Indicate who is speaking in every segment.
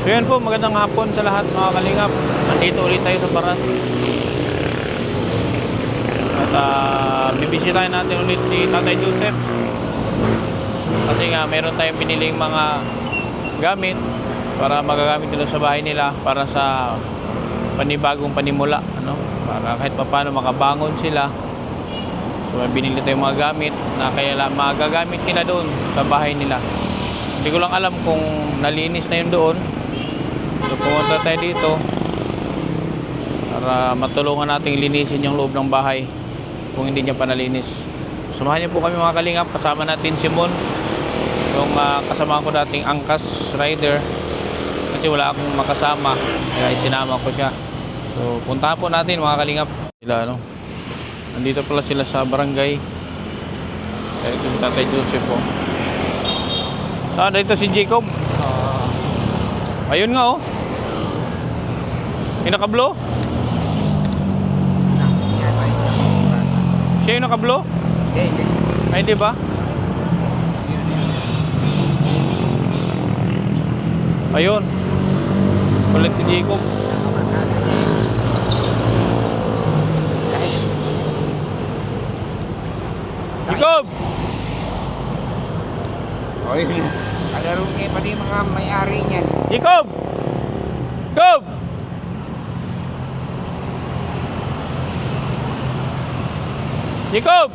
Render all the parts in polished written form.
Speaker 1: So yan po, magandang hapon sa lahat mga kalingap. Nandito ulit tayo sa Baras. At bibisitahin natin ulit si Tatay Joseph. Kasi nga meron tayong biniling mga gamit para magagamit nila sa bahay nila para sa panibagong panimula, ano? Para kahit paano makabangon sila. So may binili tayong mga gamit na kaya lang magagamit nila doon sa bahay nila. Hindi ko lang alam kung nalinis na yun doon. So pumunta tayo dito para matulungan nating linisin yung loob ng bahay kung hindi niya pa nalinis. Samahan niyo po kami mga kalingap. Kasama natin si Mon, yung kasama ko dating angkas rider, kasi wala akong makasama kaya sinama ko siya. So puntahan po natin mga kalingap sila, ano? Nandito pala sila sa barangay. Kaya ito si Tatay Joseph po. Saan dito si Jacob? Ayun nga, oh. Yung nakablo? Siya yung nakablo? Ay, di ba? Ayun. Kulit ni Jacob. Jacob!
Speaker 2: Oy, kalaro niya pati mga may-ari niyan.
Speaker 1: Jacob! Jacob! Jacob!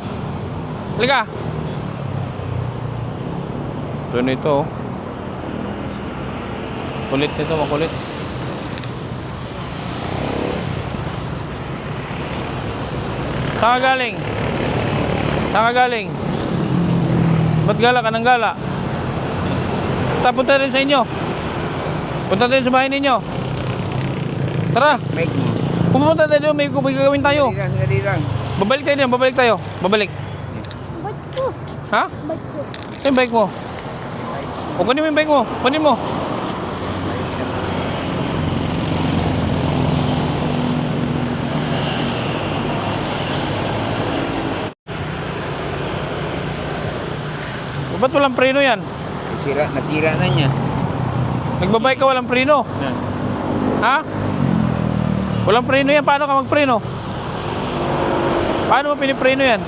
Speaker 1: Halika! Ito na ito, oh. Kulit nito, makulit. Saan ka galing? Saan ka galing? Ba't gala ka ng gala? Punta rin sa inyo. Punta rin sa bahay ninyo. Tara.
Speaker 2: Make mo.
Speaker 1: Pumunta tayo, may gagawin tayo.
Speaker 2: Dali lang.
Speaker 1: Babalik tayo din, babalik tayo. Babalik.
Speaker 3: Bike ko.
Speaker 1: Ha?
Speaker 3: Bike ko.
Speaker 1: Ito yung bike mo. O, kunin mo yung bike mo. Kunin mo. O, ba't walang preno yan?
Speaker 2: Nasira na niya.
Speaker 1: Nagbabike ka walang preno? Ha? Walang preno yan. Paano ka magpreno? Paano mo pinipreno yan?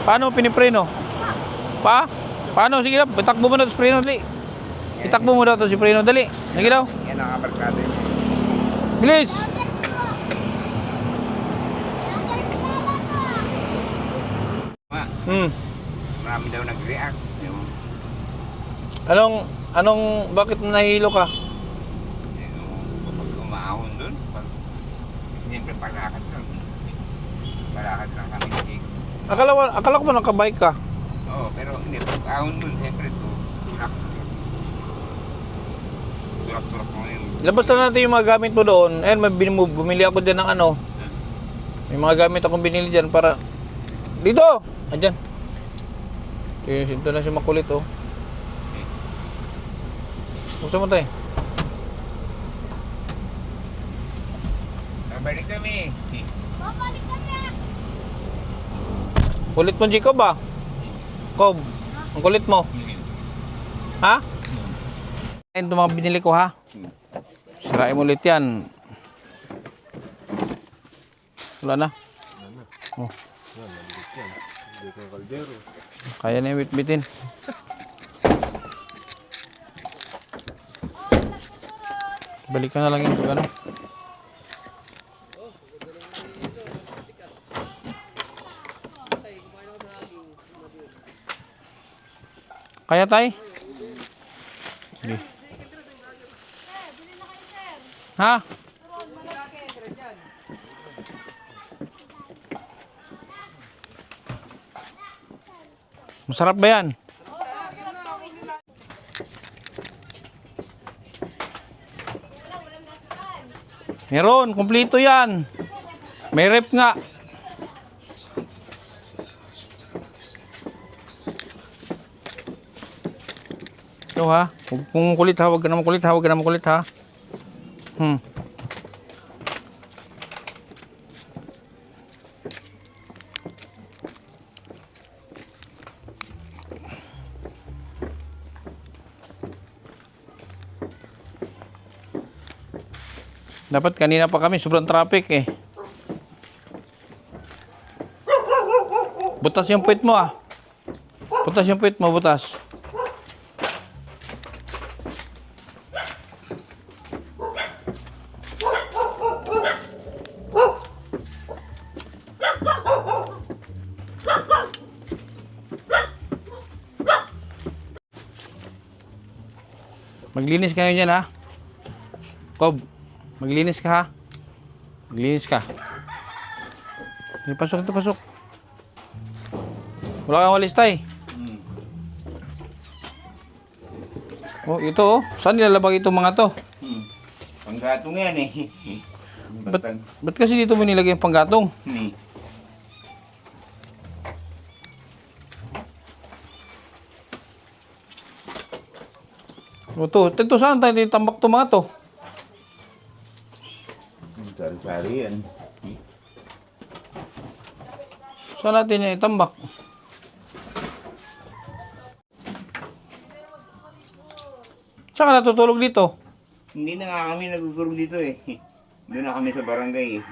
Speaker 1: Paano mo pinipreno? Paano? Sige daw. Itakbo mo na ito si preno. Dali. Itakbo mo daw ito si preno. Dali. Sige daw.
Speaker 2: Yan ang kabarkado niya.
Speaker 1: Bilis.
Speaker 2: Marami daw nag-react.
Speaker 1: Bakit nahihilo ka?
Speaker 2: Kapag umaahon dun, siyempre palakad lang. Palakad lang kami naging.
Speaker 1: Akala ko ba nakabike ka?
Speaker 2: Oo, pero hindi. Pag ahon dun, siyempre ito, surak mo yun.
Speaker 1: Labas na natin yung mga gamit mo doon. Ayun, bumili ako dyan ng ano. May mga gamit akong binili dyan para... Dito! Andyan. Ito na siya makulit, oh. Gusto mo tayo?
Speaker 2: Babalik kami.
Speaker 3: Babalik kami.
Speaker 1: Kulit mo, Jacob, ba? Cob, ang kulit mo. Ha? Ito mga binili ko, ha? Sirain mo ulit yan. Wala na. Oh. Kaya na yung bitbitin. Balik ka na lang ito, ano? Kaya tay? Sige. Ha? Masarap ba yan? Meron, kumpleto yan. May rep nga. Ito ha. Kung kulit ha, huwag ka na makulit ha. Huwag ka na makulit ha. Dapat kanina pa kami, sobrang traffic eh. Butas yung puwit mo ah. Butas yung puwit mo, butas. Maglinis kayo dyan ha. Kob, maglinis ka ha. Maglinis ka. Pasok ito, pasok. Wala kang walis tay. Oh, ito oh. Saan nilalabag itong mga to?
Speaker 2: Panggatong yan eh.
Speaker 1: Ba't kasi dito mo nilagay yung panggatong? O to, ito saan tayo tambak to mga to?
Speaker 2: Sari-sari yan.
Speaker 1: Saan natin yung itambak? Saan ka natutulog dito?
Speaker 2: Hindi na nga kami nagugurog dito eh. Doon na kami sa barangay eh.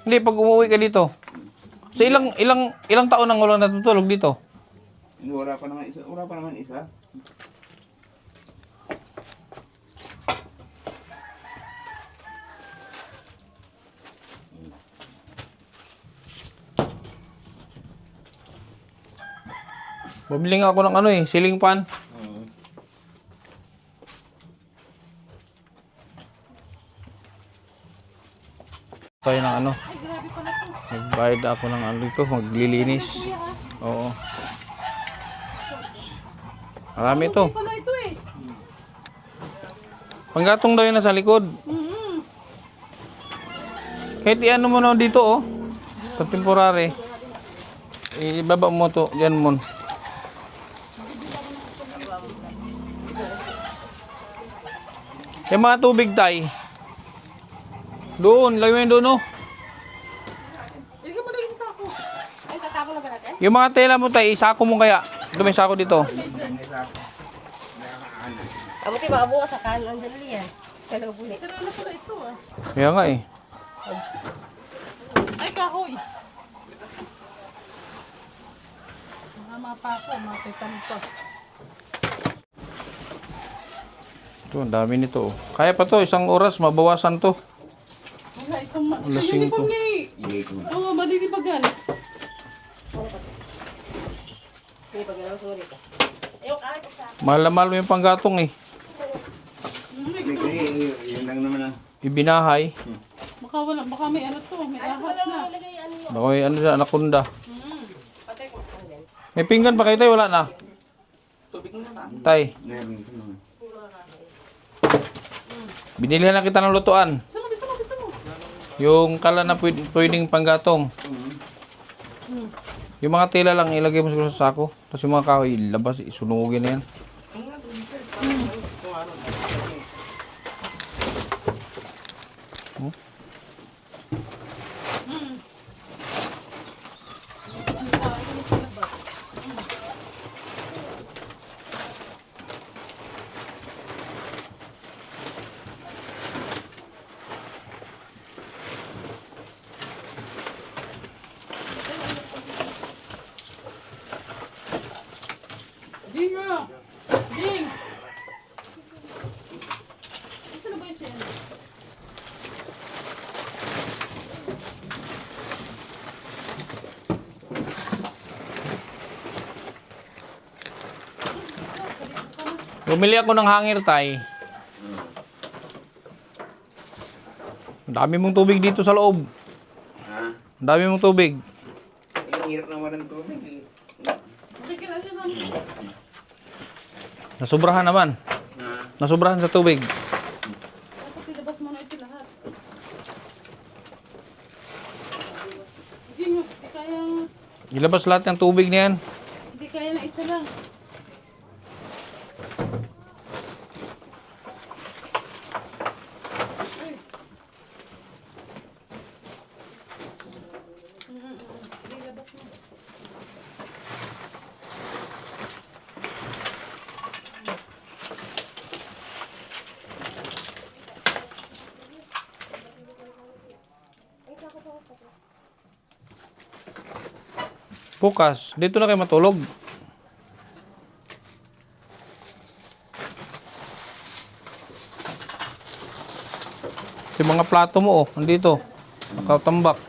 Speaker 1: Hindi, pag umuwi ka dito. Sa ilang taon nang walang natutulog dito?
Speaker 2: Wala pa naman isa. Wala pa naman isa.
Speaker 1: Bumili nga ako ng ano eh, ceiling fan. Tayo ng ano. Magbayad ako ng ano dito, maglilinis. Oo. Marami ito. Panggatong daw yun nasa likod. Kahit i-ano mo na dito oh. Ito temporary. Ibaba mo to, dyan mo. Yung mga tubig tay. Doon, lagay mo yun doon oh.
Speaker 3: Ay, tatapon na ba natin?
Speaker 1: Yung mga tela mo tay, isako mo kaya. Ito may sako dito.
Speaker 3: Abuti baka bukas sa kanan dyan yan. Kalaw bulit.
Speaker 4: Sarala pala ito ah.
Speaker 1: Kaya nga eh.
Speaker 4: Ay, kahoy. Mahama pa ako, matitanong pa.
Speaker 1: Ito, ang dami nito oh. Kaya pa to, isang oras, mabawasan to.
Speaker 4: Wala, itong
Speaker 1: Alas
Speaker 4: hindi
Speaker 1: 5.
Speaker 4: ko ngay. Oo, malilibagan.
Speaker 3: Sige, pag gano'n sulit. Ayok, kahit isa.
Speaker 1: Mahal na mahal mo yung panggatong eh.
Speaker 2: Yun lang naman ah.
Speaker 1: Ibinahay.
Speaker 4: Baka may ano to, may ahas na.
Speaker 1: Baka may ano dyan, anaconda. May pinggan pa kayo tayo, wala na. Tay,
Speaker 2: Meron ito naman.
Speaker 1: binilihan na kita ng lutuan.
Speaker 4: Bisa mo.
Speaker 1: Yung kala na pwedeng panggatong. Yung mga tela lang ilagay mo siguro sa sako. Tapos yung mga kahoy ilabas, isunugin na yan.
Speaker 4: Ding ah! Ding! Ito na ba yung siya?
Speaker 1: Bumili ako ng hanger tay. Ang dami mong tubig dito sa loob.
Speaker 2: Ha?
Speaker 1: Ang dami mong tubig.
Speaker 2: Ang hirap naman ng tubig eh.
Speaker 4: Makikilan siya namin.
Speaker 1: Nasubrahan naman.
Speaker 2: Ha?
Speaker 1: Nasubrahan sa tubig.
Speaker 4: Dapat ilabas mo na ito lahat. Ding, hindi kayang...
Speaker 1: Ilabas lahat ng tubig na yan.
Speaker 4: Hindi kaya na isa lang.
Speaker 1: Bukas, dito na kayo matulog. Si mga plato mo, oh, nandito. Nakatambak.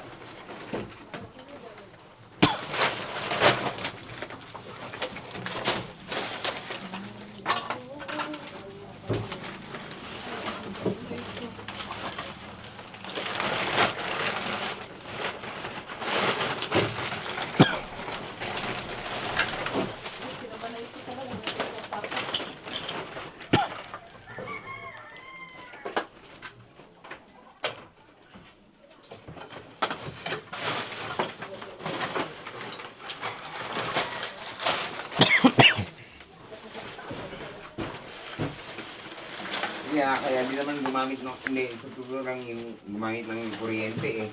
Speaker 2: Kaya di naman gumamit ng, hindi, sa tulurang yung gumamit ng kuryente eh.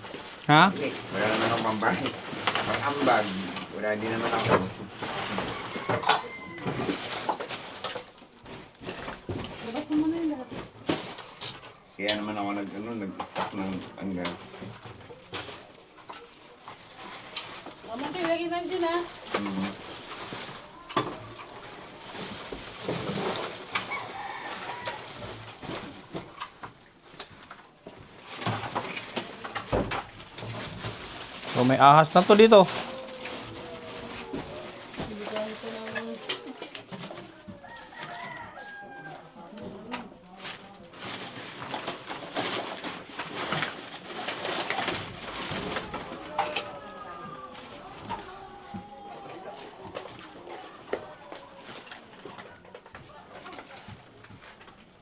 Speaker 1: Ha?
Speaker 2: Hindi, wala naman akong pambayad. Pag-ambag, wala din naman ako.
Speaker 4: Labas mo na yung lahat.
Speaker 2: Kaya naman ako nag-stock ng hanggang.
Speaker 4: Mama, lagi lang din ha.
Speaker 1: So may ahas na to dito.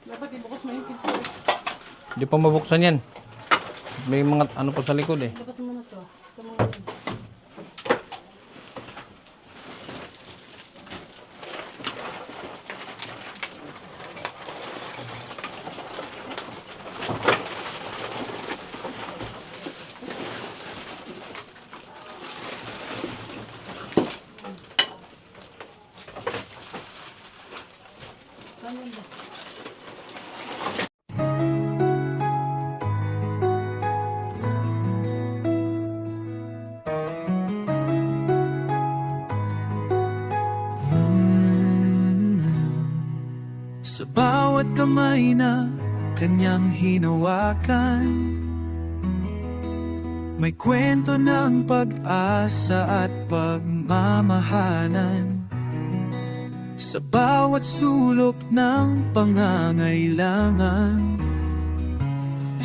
Speaker 4: Dapat ibukas mo yung pinto.
Speaker 1: Hindi pa mabuksan yan. May mga ano pa sa likod eh.
Speaker 4: Labas mo na to. Ito mo na. Saan yun ba?
Speaker 5: Sa bawat kamay na kanyang hinawakan, may kwento ng pag-asa at pagmamahalan. Sa bawat sulok ng pangangailangan,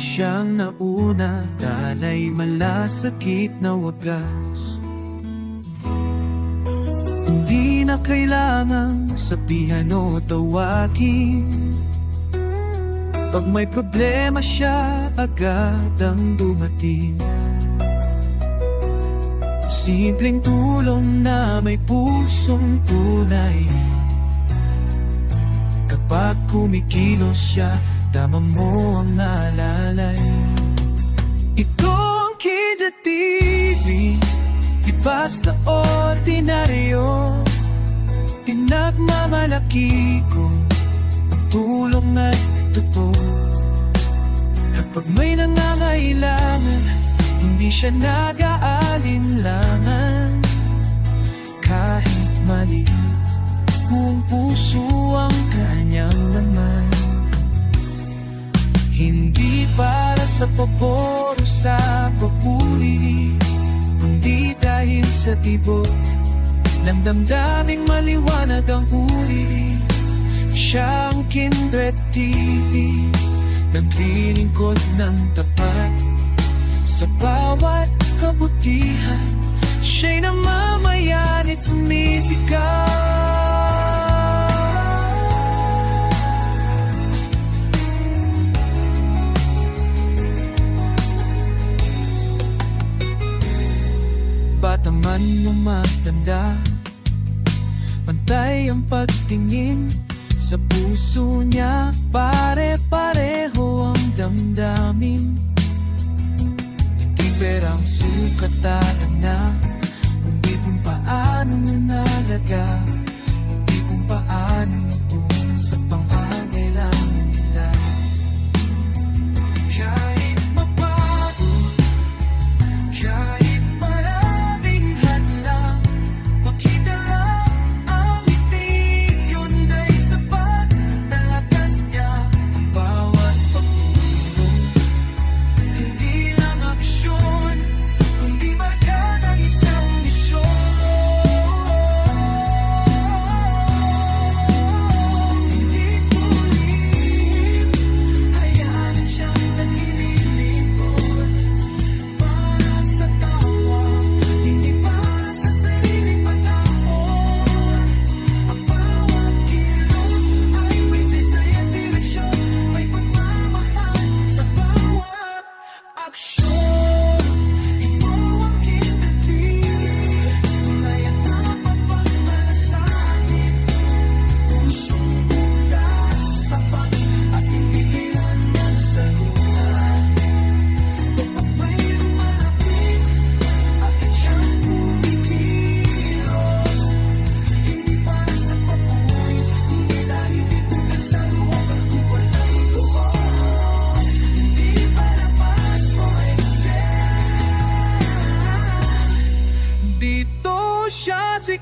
Speaker 5: siyang nauna, dalay malasakit na wagas. Hindi na kailangang sabihan o tawagin, pag may problema siya, agad ang dumating. Simpleng tulong na may pusong tunay. Kapag kumikilos siya, tama mo ang alalay. Ito ang Kida TV, di basta ordinaryo. Pinagmamalaki ko ang tulong at totoo. Kapag may nangangailangan, hindi siya nag-aalinlangan. Kahit maliit, buong puso ang kanyang laman. Hindi para sa pabor o sa papuri, kundi dahil sa tibok ng damdaming maliwanag ang uri. Siyang Kindred TV, naglilingkod ng tapat sa bawat kabutihan. Siya'y namamayan at sumisigaw. Bata man o matanda, pantay ang pagtingin sa puso niya. Pare-pareho ang damdamin. Hindi perang sukatan na, kundi kung paano mo nalaga, hindi kung paano mo doon sa pangangailangan nila. Kahit mabago, kahit maraming hadlang,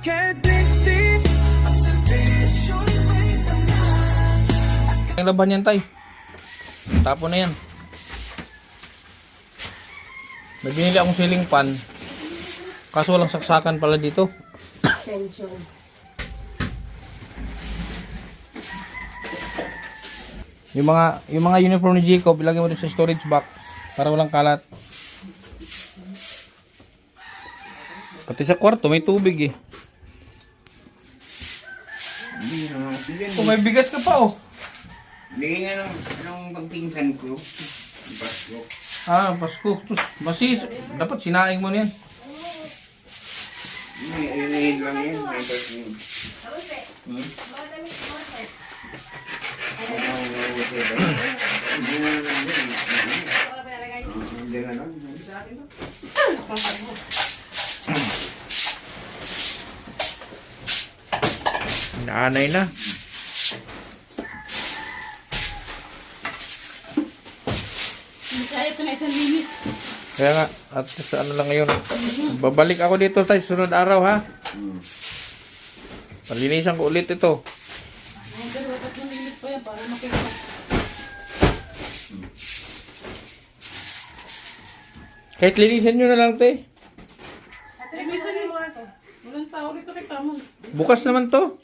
Speaker 5: can't dictate ang serbisyong may laman.
Speaker 1: Ang laban yan, tay. Tapo na yan. May binili akong ceiling fan. Kaso walang saksakan pala dito.
Speaker 3: Tension.
Speaker 1: Yung mga uniform ni Jacob, ilagay mo dito sa storage box para walang kalat. Pati sa kwarto may tubig eh.
Speaker 2: Hindi na mga pilin.
Speaker 1: Oh, may bigas ka pa oh.
Speaker 2: Bigay nga ng pagpinsan ko. Pasko.
Speaker 1: Ah, Pasko. Tus, masis. Dapat sinaing mo na yan.
Speaker 2: Ayun lang yan. May pasko. Hindi na lang.
Speaker 1: Naanay na.
Speaker 4: Kaya ito na isang linis.
Speaker 1: Kaya nga, at sa ano lang ngayon. Babalik ako dito tayo sunod araw ha. Palinisan ko ulit ito.
Speaker 4: Ang dalawa tatlong linis pa yan para makita.
Speaker 1: Kahit linisan nyo na lang te.
Speaker 4: Linisan din mo na to. Walang tao rito kay Tamon.
Speaker 1: Bukas naman to.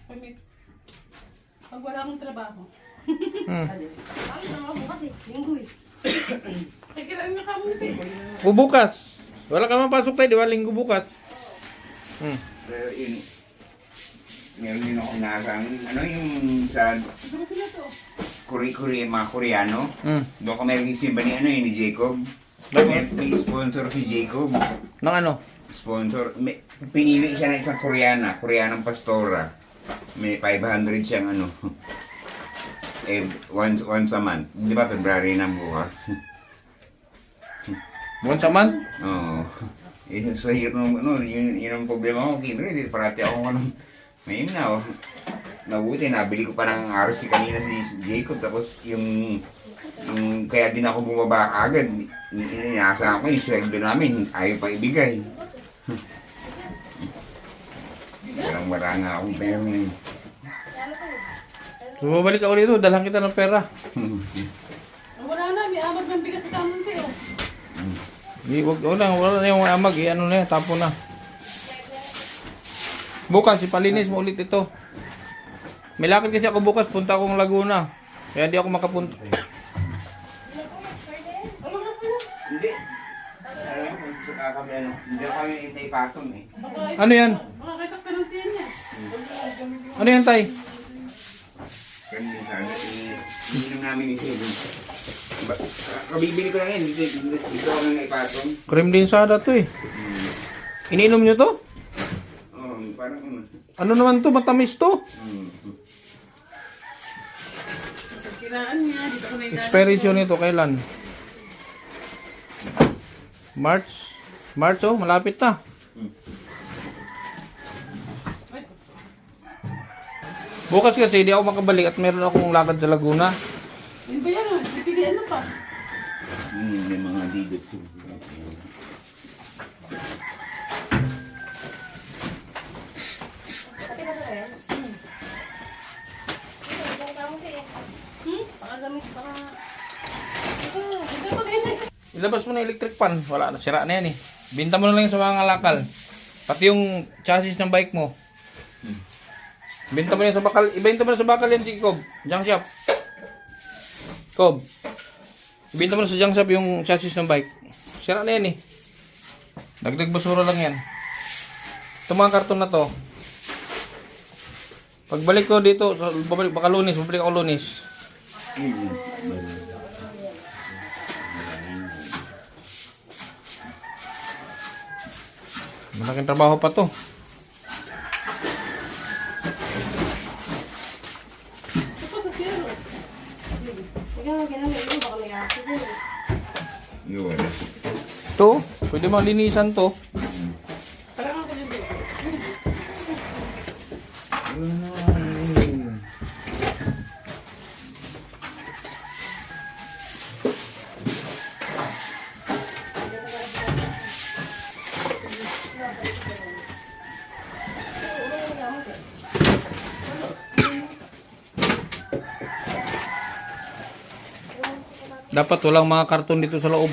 Speaker 4: Pamit. Pag wala akong trabaho.
Speaker 3: Ano naman mo kasi? Linggo eh.
Speaker 4: Kaya kailangan nga kamo nito eh.
Speaker 1: O bukas. Wala ka mapasok tayo, di ba? Linggo bukas.
Speaker 2: Pero yun, meron din ako nakasang, ano yung sa
Speaker 4: Sabi ko na to.
Speaker 2: mga Koreano, doon ka may receive ni ano yun, ni Jacob. May sponsor si Jacob.
Speaker 1: Nang ano?
Speaker 2: Sponsor. Pinili siya ng isang Koreanang pastora. May 500 siyang ano. Once a month. Di ba February na bukas?
Speaker 1: Buwan sa man?
Speaker 2: Oo. So yun ang problema ko. Kino rin, parati ako ngayon na. Nabuti, nabili ko pa ng RC kanina si Jacob. Tapos yung kaya din ako bumaba agad. Inaasahan ko yung sweldo namin. Ayaw pa ibigay. Wala nga akong pera ngayon.
Speaker 1: So, babalik ako dito, dalhan kita ng pera.
Speaker 4: Wala na, may amag ng bigas sa Tamon tayo.
Speaker 1: Wala na yung amag, ano na yan, tapo na. Bukas, ipalinis mo ulit ito. May lakad kasi ako bukas, punta akong Laguna. Kaya di ako makapunta.
Speaker 2: Hindi. Alam mo, sa kami ano, hindi kami itay-patong eh.
Speaker 1: Ano yan?
Speaker 4: Baka kaysakta ng tiyan niya.
Speaker 1: Ano yan, tay?
Speaker 2: Ganun din sana, iniinom namin ni Sebo. Kabibili ko lang yan, dito ako nang ipatong.
Speaker 1: Cream densada to eh. Iniinom nyo to?
Speaker 2: Oo, parang ano.
Speaker 1: Ano naman to? Matamis to?
Speaker 4: Kiraan niya, dito ko na yung
Speaker 1: Expiration nito, kailan? March. March oh, malapit na. Bukas kasi hindi ako makabalik at meron akong lakad sa Laguna.
Speaker 4: Yun ba yan? Pipilian na pa.
Speaker 2: May mga didot.
Speaker 3: Pati ka sa kaya? Ito, kamo kayo.
Speaker 4: Baka gamit, baka... Ito pag isa.
Speaker 1: Ilabas mo na electric fan. Wala na, sira na yan eh. Binta mo na lang yan sa mga ngalakal. Pati yung chassis ng bike mo. Binta mo yan sa bakal. Ibenta mo na sa bakal yan si Cob. Junk shop. Cob. Ibenta mo na sa junk shop yung chassis ng bike. Sira na yan eh. Dagdag basura lang yan. Itong mga karton na to. Pagbalik ko dito, baka Lunes, babalik ako Lunes. Malaking trabaho pa to.
Speaker 4: Ito pa sa zero.
Speaker 3: Ikaw, ginamit mo, baka may accident.
Speaker 2: Yun.
Speaker 1: To, pwede malinisan to.
Speaker 4: Parang ako dyan dito.
Speaker 1: Dapat walang mga karton dito sa loob.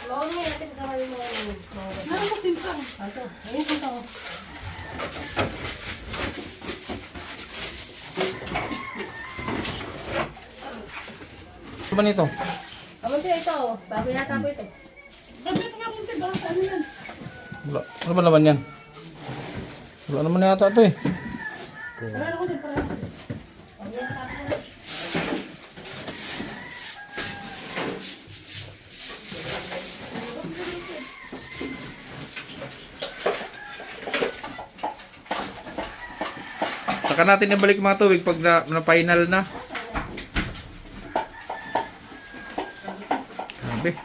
Speaker 3: Lolo mo natin kasama yung mga
Speaker 4: Ano ba sintang?
Speaker 3: Ito, ayun ito.
Speaker 1: Ano ba nito?
Speaker 3: Kamunti ito. Bago yata po ito.
Speaker 4: Gabi ko nga munti. Baka ano yan?
Speaker 1: Wala. Ano ba naman yan? Wala naman yata ito eh.
Speaker 4: Wala ko din para.
Speaker 1: Saka natin ibalik mga tubig pag na final na. Grabe.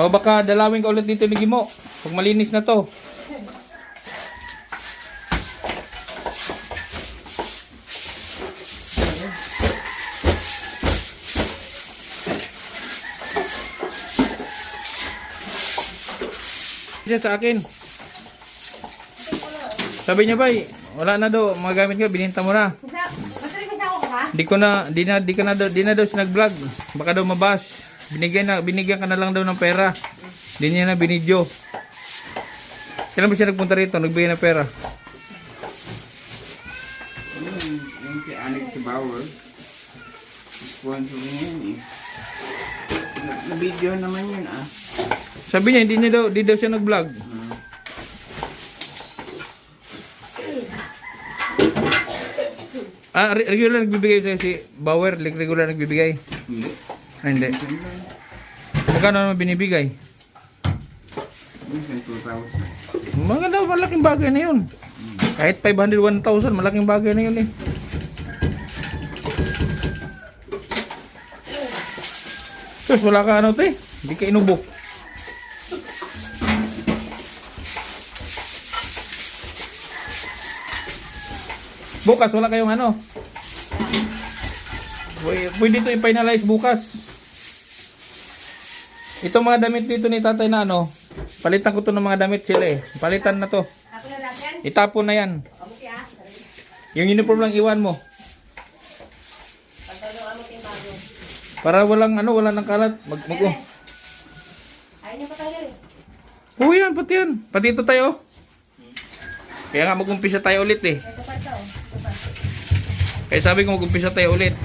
Speaker 1: O baka dalawin ka ulit dito ni Gimo. Pag malinis na to. Diyan sa akin. Sabi niya ba, wala na daw, mga gamit ko, bininta mo na.
Speaker 3: Masarap yung sako ka?
Speaker 1: Di na daw siya nag-vlog. Baka daw mabash. Binigyan ka na lang daw ng pera. Di niya na binidyo. Kailan ba siya nagpunta rito? Nagbigay ng pera.
Speaker 2: Yung si Alex Bauer. Sponsor niya yun eh. Video naman yun ah.
Speaker 1: Sabi niya, hindi daw siya nag-vlog. Regular nagbibigay sa'yo si Bauer. Regular nagbibigay.
Speaker 2: Hindi.
Speaker 1: Hindi. Magkano naman binibigay?
Speaker 2: Minsan 2,000.
Speaker 1: Maganda, malaking bagay na yun. Kahit 500, 1,000, malaking bagay na yun eh. Tapos wala ka ano to eh. Hindi ka inubok. Bukas, wala kayong ano. Pwede ito i-finalize bukas. Itong mga damit dito ni tatay na ano, palitan ko to ng mga damit sila eh. Palitan na to.
Speaker 3: Ako na lang yan.
Speaker 1: Itapon na yan.
Speaker 3: Kamuti ah.
Speaker 1: Yung uniform lang iwan mo.
Speaker 3: Pagtalo kamuti yung bago.
Speaker 1: Para walang ano, wala nang kalat.
Speaker 3: Ayaw niya pa tayo eh.
Speaker 1: Oo yan, pati yan. Pati ito tayo. Kaya nga mag-umpisa tayo ulit eh.
Speaker 3: Ito pa ito. Ito pa.
Speaker 1: Kaya sabi ko mag-umpisa tayo ulit.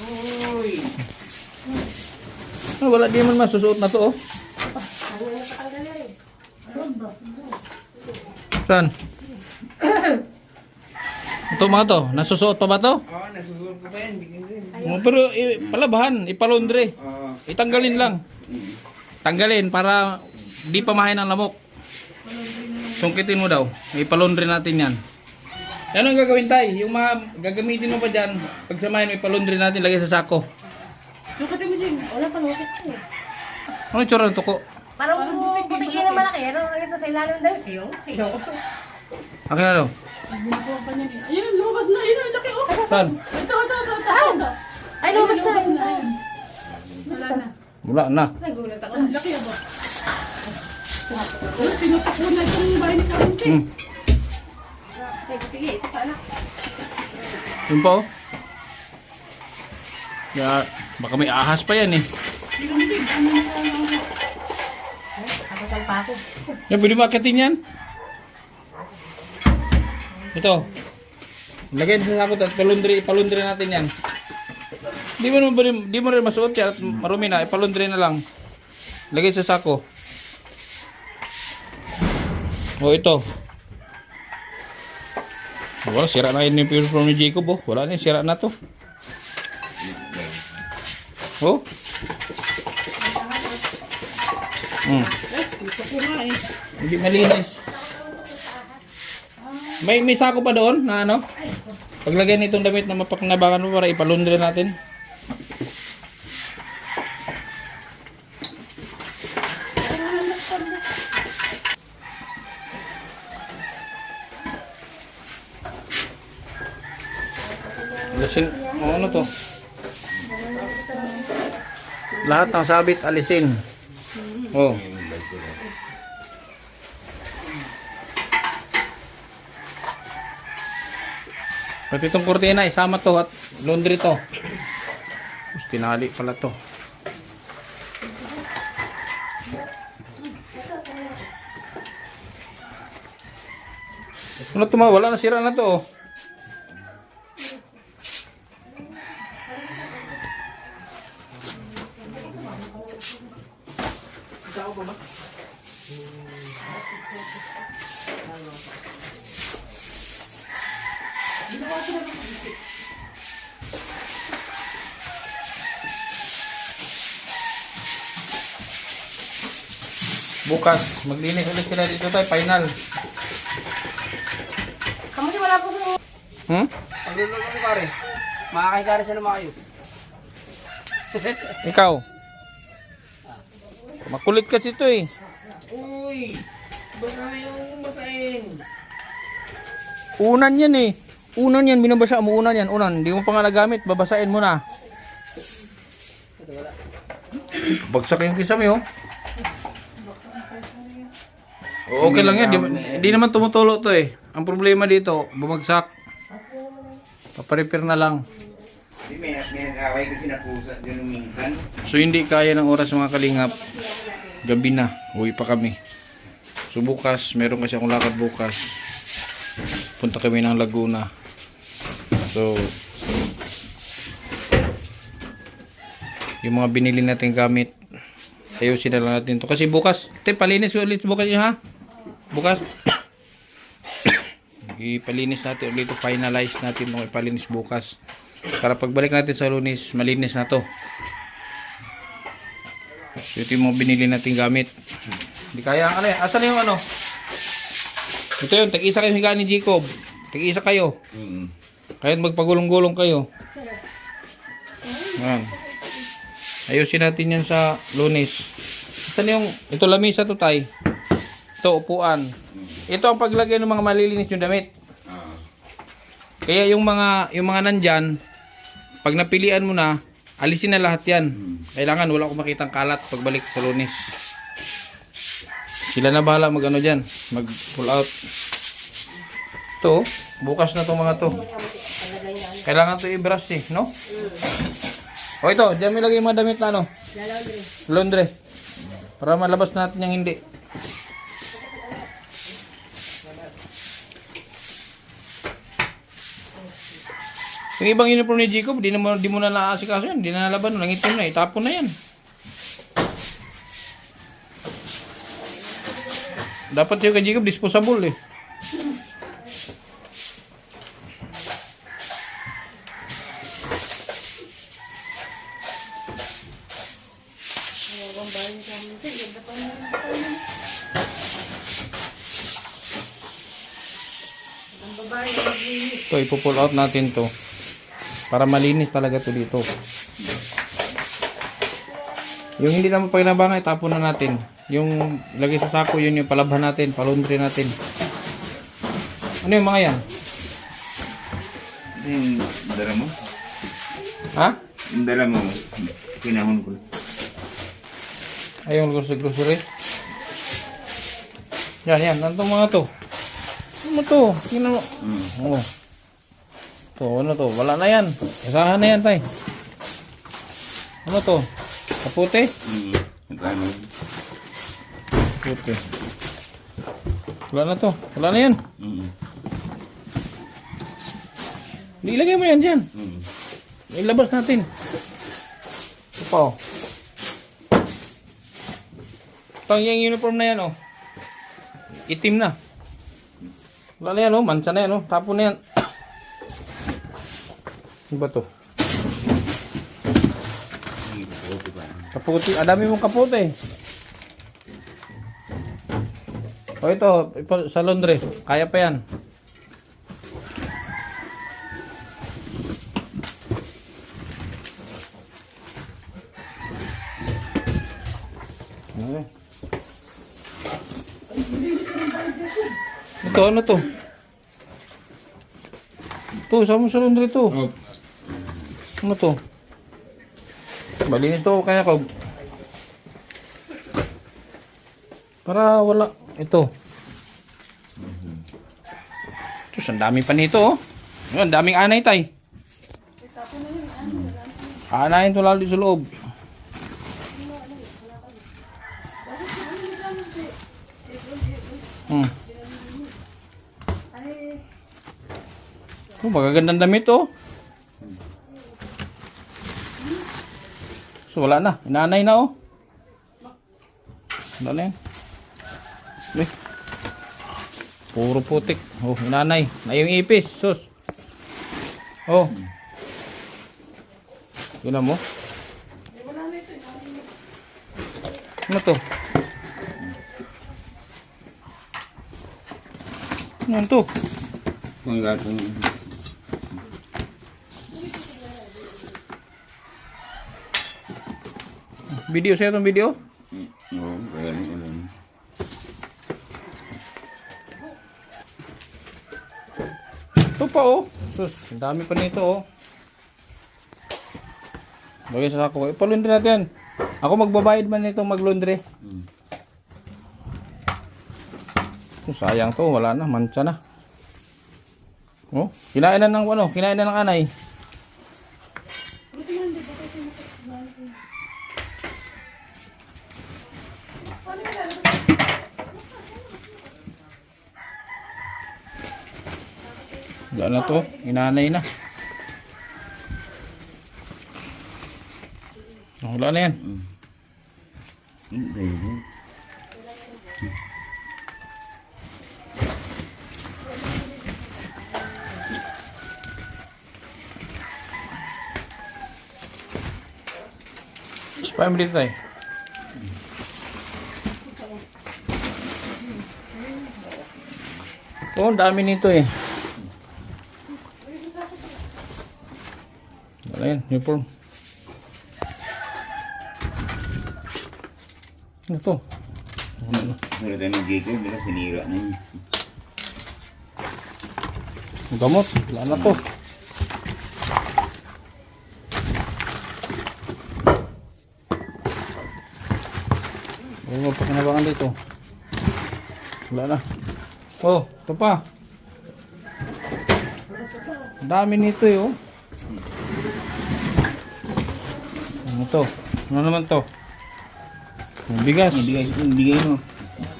Speaker 2: Uy!
Speaker 1: Ah, wala di man masusuot na to oh.
Speaker 3: Ayaw niya pa tanggal yan eh.
Speaker 1: Saan? Ito mga to, nasusuot pa ba to?
Speaker 2: Oo, nasusunod ko pa yan. Bigyan din.
Speaker 1: Pero palabahan, ipalundre.
Speaker 2: Oo.
Speaker 1: Itanggalin lang. Tanggalin para di pa mahain ang lamok. Sungkitin mo daw. Ipalundre natin yan. Ano ang gagawin tayo? Yung mga gagamitin mo pa dyan, pagsamahin mo ipalundre natin, lagay sa sako.
Speaker 4: Sukatin mo din.
Speaker 3: Wala pa lukit ko eh.
Speaker 1: Ano yung tsura ng tuko?
Speaker 3: Parang putigin na malaki. Ano ito sa ilalim daw? Yung.
Speaker 1: Akin na daw.
Speaker 4: Ginagawa pa niya. Ayun, lumabas na. Ayun, ang laki oh.
Speaker 1: Saan?
Speaker 4: Ito.
Speaker 3: Ay, lumabas na.
Speaker 4: Ayun. Wala na.
Speaker 1: Wala na.
Speaker 3: Nagulat ako.
Speaker 4: Ang laki ba? Tinutuko na itong bahay ni Kaunti.
Speaker 3: Sige, ito pa anak.
Speaker 1: Yun pa oh. Ya, baka may ahas pa yan eh.
Speaker 3: Kapasal pa ako.
Speaker 1: Yan, pwede makatin yan. Ito. Lagay sa sako at ipalundre natin yan. Di mo rin masuot yan at marumi na. Ipalundre na lang. Lagay sa sako. O ito. Wala, sira na yun yung uniform ni Jacob oh. Wala na, sira na to. Oh.
Speaker 4: Gusto ko nga eh.
Speaker 1: Hindi malinis. May sako pa doon na ano? Paglagay nitong damit na mapakinabangan mo para ipalundre natin. Alisin, ano to? Lahat ng sabit alisin. Oh. Pati itong kurtina, isama to at laundry to. Tapos tinali pala to. Ano to, wala na, sira na to. Oh. Bukas, maglinis ulit sila dito tayo, final.
Speaker 3: Kamusta wala po sa...
Speaker 6: Pagluluto ko pare. Makakahigari sila maayos.
Speaker 1: Ikaw. Makulit kasi ito eh.
Speaker 6: Uy! Baka yung basahin.
Speaker 1: Unan yan eh. Unan yan, binabasa mo unan yan. Unan, hindi mo pa nga nagamit, babasain mo na. Bagsak yung kisame oh. Okay lang yan, hindi naman tumutulo to eh. Ang problema dito, bumagsak. Paparepair na lang.
Speaker 2: May nag-away kasi na pusa dyan minsan.
Speaker 1: So hindi kaya ng oras mga kalingap. Gabi na, uwi pa kami. So bukas, meron kasi akong lakad bukas. Punta kami ng Laguna. So yung mga binili natin gamit, ayusin na lang natin to. Kasi bukas, palinis ulit bukas yun ha. Bukas ipalinis natin ulit, finalize natin itong ipalinis bukas. Para pagbalik natin sa Lunes, malinis na to. So, ito yung mga binili natin gamit. Hindi kaya, ano yan? Asan yung ano? Ito yun, tag-isa kayo higaan ni Jacob. Tag-isa kayo. Kaya magpagulong-gulong kayo. Ayan. Ayusin natin yan sa Lunes. Asan yung, ito lamisa to tay. Ito, upuan. Ito ang paglagay ng mga malilinis yung damit. Kaya yung mga nandyan, pag napilian mo na, alisin na lahat yan. Kailangan wala akong makitang kalat pagbalik sa Lunes. Sila na bahala mag ano dyan, mag pull out. Ito, bukas na itong mga to. Kailangan to i-brush eh, no? O ito, dyan may lagay yung mga damit na ano? Laundry. Para malabas natin yung hindi. Yung ibang uniform ni Jacob, di mo na naasikaso yan. Di na nalaban, nangitim na, itapon na yan. Dapat yung kay Jacob, disposable eh. So, ipo-pull out natin to. Para malinis talaga to dito. Yung hindi naman paginabangan, itapon na natin. Yung lagay sa sako, yun yung palabhan natin, palundri natin. Ano yung mga yan?
Speaker 2: Yung dala mo?
Speaker 1: Ha?
Speaker 2: Yung dala mo, pinahon ko.
Speaker 1: Ay, yung grocery. Yan. Ano itong mga to? Ano to? Tingnan mo. Oo. To, ano to? Wala na yan. Kasahan na yan, tay. Ano to? Kaputi?
Speaker 2: Magkano?
Speaker 1: Kaputi. Wala na to. Wala na yan. Ilagay mo yan dyan. Ilabas natin. Ito pa oh. Ito yung uniform na yan oh. Itim na. Wala na yan oh. Mansa na yan oh. Tapon na yan. Ano ba to? Kaputi. Dami mong kaputi. O ito. Sa laundry. Kaya pa yan. Ito, ano to? Ito, saan mo sa laundry to?
Speaker 2: Oh,
Speaker 1: Ano to? Malinis to kaya ko. Para wala. Ito. Ito, ang dami pa nito oh. Ang daming anay tay. Anayin to lalo sa loob. Oh, magagandang damit oh. So wala na, inanay na oh. Wala na yan. Uy. Puro putik. Oh, inanay. Na yung ipis, sus. Oh. Yun na mo. Ano to? Ano to?
Speaker 2: kung gatong...
Speaker 1: Video sa'yo itong video?
Speaker 2: Oo, kaya rin.
Speaker 1: Ito pa oh. Sus, ang dami pa nito oh. Bagay sa sako. Ipalundri natin. Ako magbabayad man nito maglundri. Sayang to, wala na, mancha na. Oh, kinain na ng ano, kinain na ng anay. Wala na to, inanay na. Wala na yan. Spam dito tayo. Oh, ang dami nito eh. Wala yan, uniform. Ano to?
Speaker 2: Wala tayo ng Jacob, wala sinira na yun.
Speaker 1: Ang gamot, wala na to. Ano pa kinabangan dito? Wala na. Oh, ito pa. Ang dami nito eh oh. Ano to? Ano naman to? Ang bigas.
Speaker 2: Bigay mo.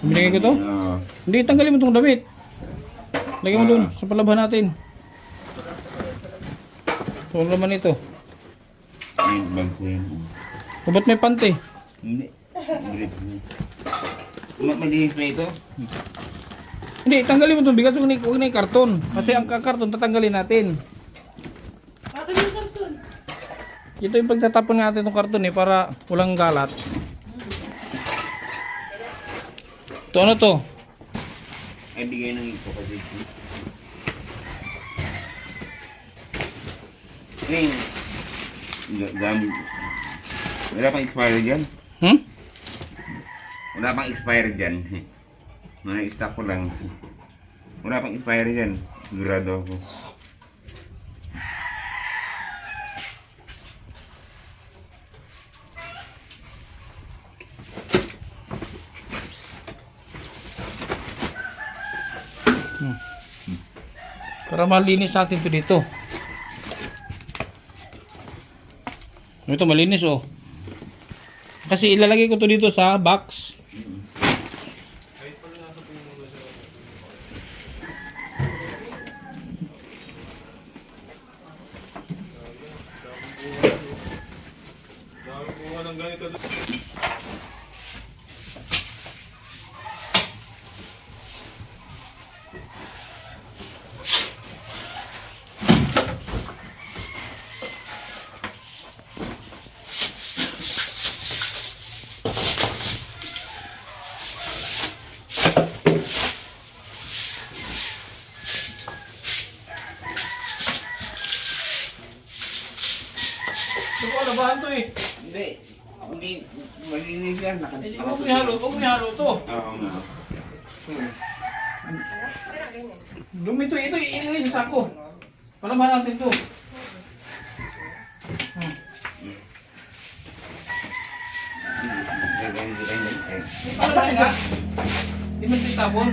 Speaker 1: Binigay ko to?
Speaker 2: Oo.
Speaker 1: Hindi, tanggalin mo itong damit. Lagyan mo dun sa palaban natin. Ito ang laman ito.
Speaker 2: Ayun, bag ko yun.
Speaker 1: O ba't may pante?
Speaker 2: Hindi. Malinis na ito.
Speaker 1: Hindi, tanggalin mo itong bigas. Huwag na yung karton. Kasi ang karton tatanggalin natin.
Speaker 3: Bakit yung karton?
Speaker 1: Ito yung pagtatapon natin itong karton eh para walang galat. Ito ano to?
Speaker 2: Ay, bigay ng ito kasi. Ayun. Gamit. Wala pang expire dyan. Wala pang expire dyan. Mga stock ko lang. Wala pang expire dyan. Sigurado ako.
Speaker 1: Para malinis natin ito dito. Ito malinis oh. Kasi ilalagay ko to dito sa box. Ito ko labahan to eh.
Speaker 2: Hindi. Hindi. Malinis yan.
Speaker 1: Huwag mo ihalo to.
Speaker 2: Oo nga.
Speaker 1: Dumi ito, ilagay sa sako. Palaman natin ito. Palaman nga. Di mo ito istabon.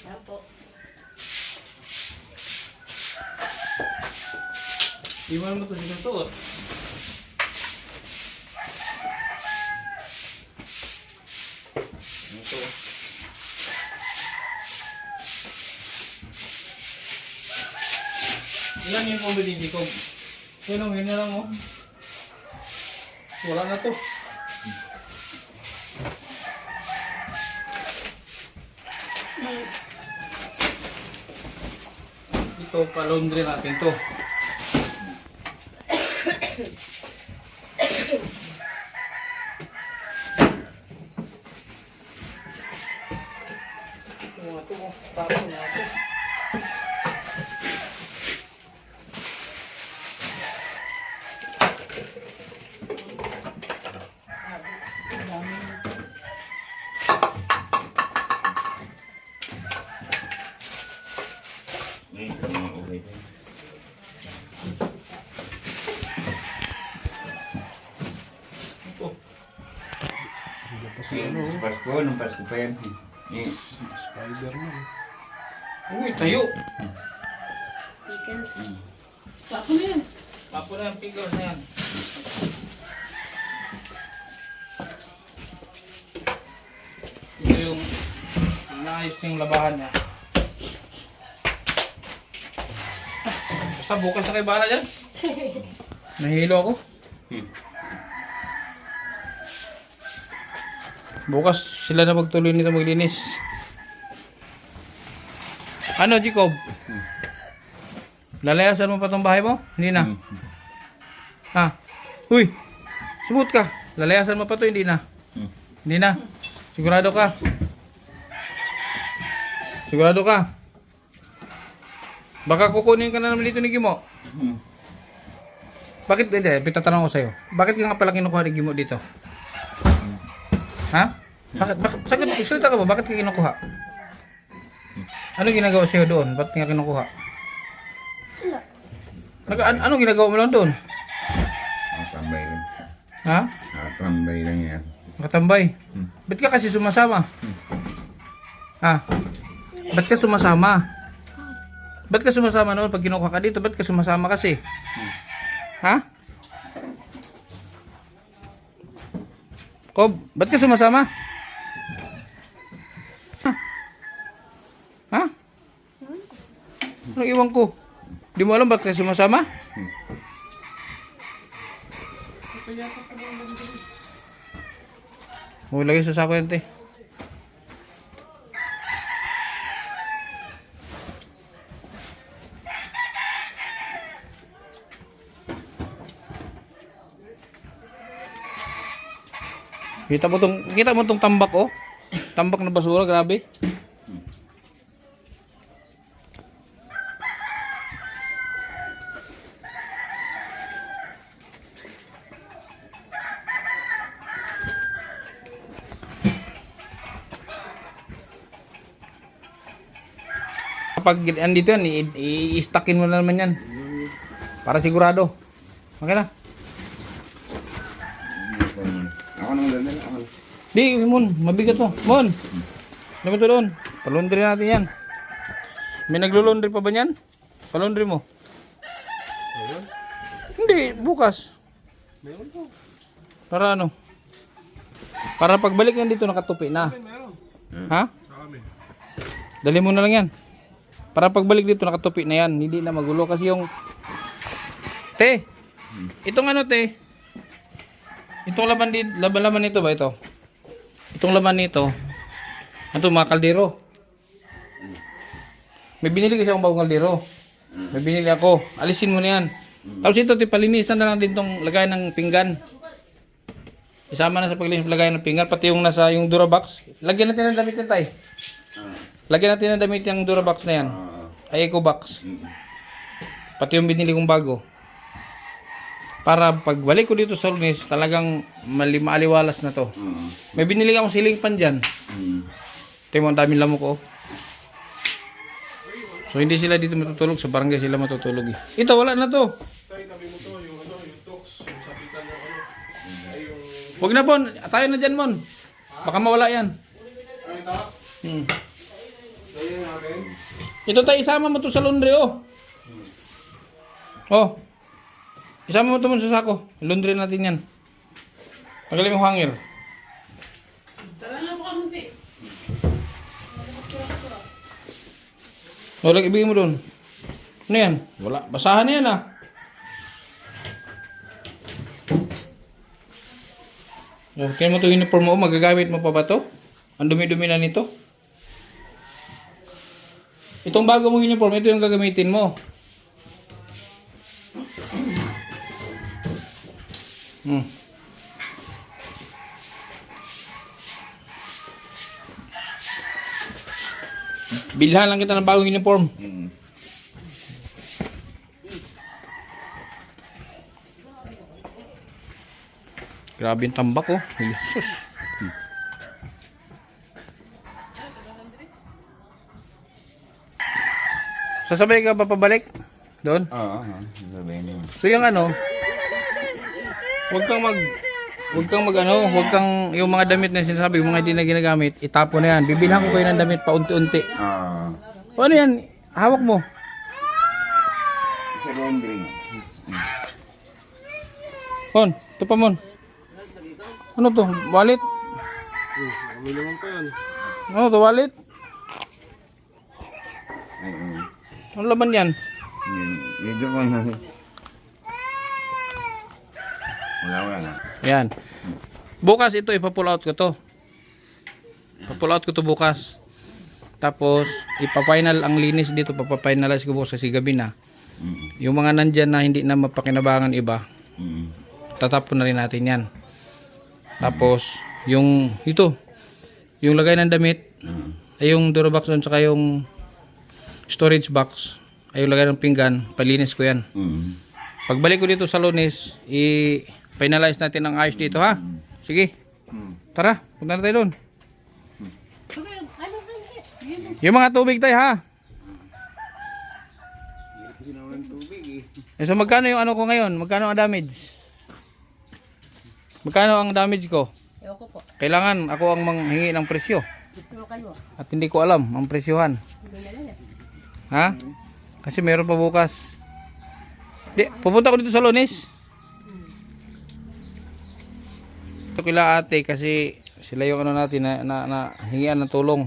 Speaker 3: Apo.
Speaker 1: Iwan mo ito sa tuot. Ilan yung pumili ko? Yun na lang oh. Wala na to. Ito, pa-laundry natin to. Ito, tapos na ito.
Speaker 2: Sa Pasko, nung Pasko pa yan.
Speaker 1: Uy, tayo.
Speaker 3: Pickles.
Speaker 1: Tapo na yan. Tapo na yung pickles na yan. Ito yung inaayos niya yung labahan niya. Basta bukas na kayo bahala dyan. Nahihilo ako. Bukas sila na magtuloy nito maglinis. Ano, Jacob? Lalayasan mo pa tong bahay mo? Hindi na. Ha? Uy! Subot ka. Lalayasan mo pa to, hindi na. Hindi na. Sigurado ka. Sigurado ka. Baka kukunin ka na naman dito ni Gimo. Bakit, hindi, pitatanong ko sa'yo. Bakit ka nga pala kinukuha ni Gimo dito? Ha? Bakit? Salita ka ba? Bakit ka kinukuha? Ano ginagawa sa'yo doon? Ba't nga kinukuha? Anong ginagawa mo lang doon?
Speaker 2: Nakatambay lang.
Speaker 1: Ha?
Speaker 2: Nakatambay lang yan.
Speaker 1: Nakatambay? Ba't ka kasi sumasama? Ha? Ba't ka sumasama? Ba't ka sumasama noon pag kinukuha ka dito? Ba't ka sumasama kasi? Ha? Kob, ba't ka sumasama? Ha? Anong iwan ko? Di mo alam ba't ka sumasama? Lagay sa sako yan, te. Kita mo tong tambak oh. Tambak na basura, grabe. Kapag andito yan, i-stackin mo na naman yan. Para sigurado. Okay na.
Speaker 2: Ako nang dadala. Ako.
Speaker 1: Di, Mon, mabigat mo. Mon, naman to doon. Palundri natin yan. May naglulundri pa ba yan? Palundri mo. Hindi, bukas. Para ano? Para pagbalik yan dito nakatupi na. Ha? Dali mo na lang yan. Para pagbalik dito nakatupi na yan. Hindi na magulo kasi yung... Te, itong ano te? Itong laman nito ba ito? Itong laman nito. Ito mga kaldero. May binili kasi akong bagong kaldero. May binili ako. Alisin mo na yan. Tapos ito, palinisan na lang din tong lagay ng pinggan. Isama na sa paglinis lagay ng pinggan. Pati yung nasa yung Durabox. Lagyan natin ng damit yan tayo.
Speaker 6: Lagyan natin ng damit yung Durabox na yan. Ay, Eco Box. Pati yung binili kong bago. Para pagbalik ko dito sa Lunes, talagang maaliwalas na to. May binili akong ceiling fan dyan. Ito yung daming lamok ko. So hindi sila dito matutulog, sa barangay sila matutulog. Ito, wala na to. Huwag na po, tayo na dyan, Mon. Baka mawala yan. Ito tayo, isama mo to sa laundry, oh. Oh. Isama mo to mo sa sako. Laundry natin yan. Tagalin mo hanger.
Speaker 4: Tara na po kamunti.
Speaker 6: O, ibigay mo doon. Ano yan? Wala. Basahan na yan, ah. Kaya mo ito uniform mo, magagamit mo pa ba ito? Ang dumi-dumi na nito. Itong bago mong uniform, ito yung gagamitin mo. Bilhan lang kita ng bagong uniform. Grabe yung tambak, oh. Jesus. Sasabay ka pa pabalik? Doon?
Speaker 2: Oo, sabihin mo.
Speaker 6: So yung ano, huwag kang yung mga damit na sinasabi, yung mga hindi na ginagamit, itapon na yan. Bibilhan ko kayo ng damit pa unti-unti. O ano yan? Hawak mo.
Speaker 2: Sa laundry.
Speaker 6: Mon, ito pa Mon. Ano to? Wallet?
Speaker 1: Kami naman pa yan.
Speaker 6: Ano to? Wallet?
Speaker 2: Ay,
Speaker 6: Ano laman yan?
Speaker 2: medyo ko na. Wala na.
Speaker 6: Yan. Bukas ito, ipa-pull out ko to. Ipa-pull out ko to bukas. Tapos, ipa-final ang linis dito. Papa-finalize ko bukas kasi gabi na. Yung mga nandyan na hindi na mapakinabangan iba, tatapon na rin natin yan. Tapos, yung ito, yung lagay ng damit, ay yung Durabox doon, saka yung storage box, ay yung lagay ng pinggan, palinis ko yan. Pagbalik ko dito sa Lunes, i-finalize natin ang ayos dito, ha? Sige. Tara, punta na tayo doon. Yung mga tubig tayo, ha? So magkano yung ano ko ngayon? Magkano ang damage? Magkano ang damage ko?
Speaker 3: Ewan ko po.
Speaker 6: Kailangan ako ang manghingi ng presyo.
Speaker 3: Tutukan mo.
Speaker 6: At hindi ko alam ang presyohan. Ha? Kasi meron pa bukas. Pupunta ko dito sa Lunes. Ito kila ate kasi sila yung ano natin na hingian ng tulong.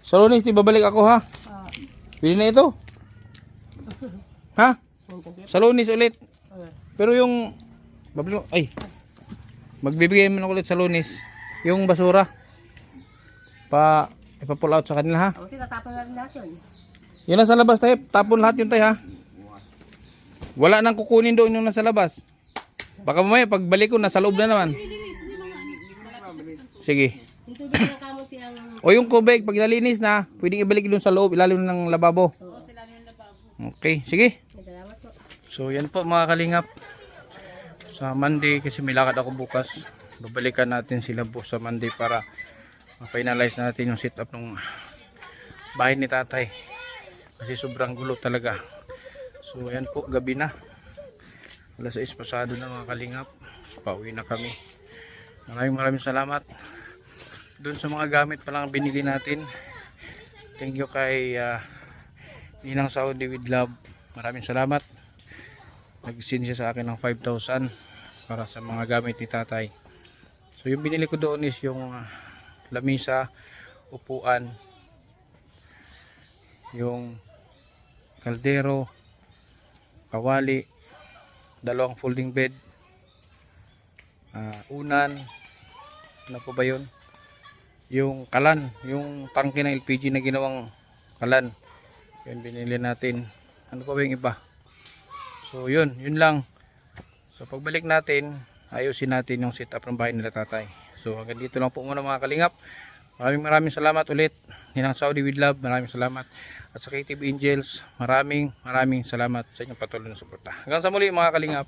Speaker 6: Sa Lunes, di babalik ako, ha? Bili na ito. Ha? Sa Lunes ulit. Pero yung magbibigay man ako ulit sa Lunes yung basura. Ipa-pull out sa kanila, ha?
Speaker 3: Kasi tatapon na rin lahat yun.
Speaker 6: Yun nasa labas tayo, tapon lahat yun tayo, ha? Wala nang kukunin doon yung nasa labas. Baka mamaya pagbalik ko nasa loob na naman. Sige.
Speaker 3: Yung tubig ng kamuti ang...
Speaker 6: O yung kubig, pag nalinis na, pwedeng ibalik doon sa loob, ilalim ng lababo. Okay, sige.
Speaker 3: Salamat po.
Speaker 6: So yan po mga kalingap. Sa Monday, kasi may lakad ako bukas, babalikan natin sila po sa Monday para ma-finalize natin yung setup ng bahay ni tatay. Kasi sobrang gulo talaga. So yan po, gabi na. Alas 6 pasado na mga kalingap. Pauwi na kami. Maraming salamat. Doon sa mga gamit pa lang binili natin. Thank you kay Ninang Saudi with Love. Maraming salamat. Nag-send siya sa akin ng 5,000 para sa mga gamit ni tatay. So yung binili ko doon is yung lamisa, upuan, yung kaldero, kawali, dalawang folding bed, unan, ano po ba yun? Yung kalan, yung tangke ng LPG na ginawang kalan, yun binili natin. Ano pa ba yung iba? So yun lang. So pagbalik natin, ayusin natin yung setup ng bahay nila tatay. So hanggang dito lang po muna mga kalingap. Maraming salamat ulit. Ninang Saudi with love, maraming salamat. At sa KTV Angels, maraming salamat sa inyong patuloy na suporta. Hanggang sa muli mga kalingap.